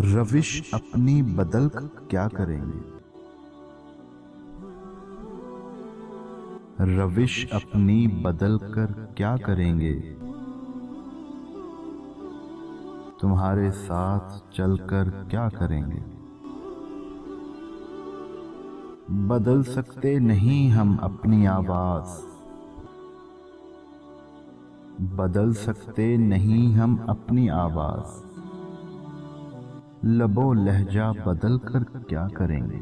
रविश अपनी बदल कर क्या करेंगे। रविश अपनी बदल कर क्या करेंगे। तुम्हारे साथ चलकर क्या करेंगे। बदल सकते नहीं हम अपनी आवाज, बदल सकते नहीं हम अपनी आवाज। लबो लहजा बदल कर क्या करेंगे।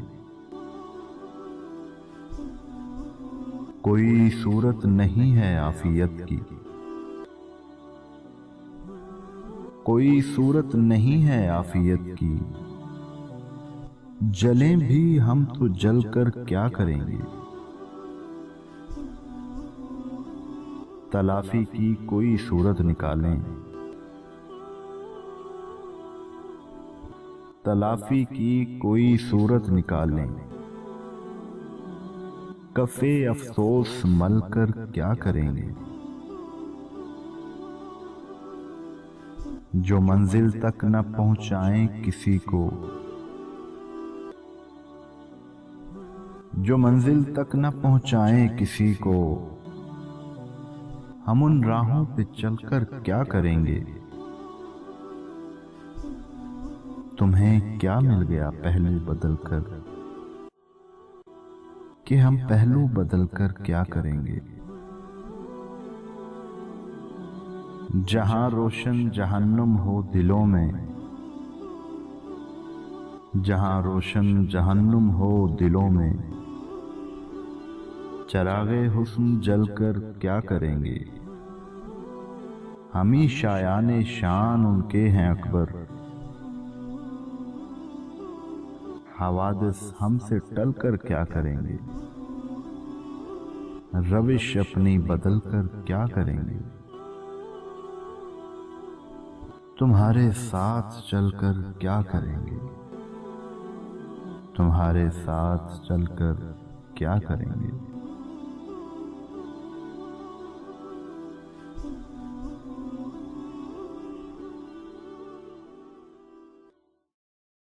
कोई सूरत नहीं है आफियत की, कोई सूरत नहीं है आफियत की। जलें भी हम तो जल कर क्या करेंगे। तलाफी की कोई सूरत निकालें, तलाफी की कोई सूरत निकालें। कफे अफसोस मल कर क्या करेंगे। जो मंजिल तक न पहुंचाएं किसी को, जो मंजिल तक न पहुंचाएं किसी को। हम उन राहों पे चलकर क्या करेंगे। तुम्हें क्या मिल गया पहलू बदल कर, कि हम पहलू बदल कर क्या करेंगे। जहां रोशन जहन्नुम हो दिलों में, जहां रोशन जहन्नुम हो दिलों में। चरागे हुस्न जलकर क्या करेंगे। हम ही शायाने शान उनके हैं अकबर। हवादिस हमसे टल कर क्या करेंगे। रविश अपनी बदल कर क्या करेंगे। तुम्हारे साथ चलकर क्या करेंगे। तुम्हारे साथ चलकर क्या करेंगे।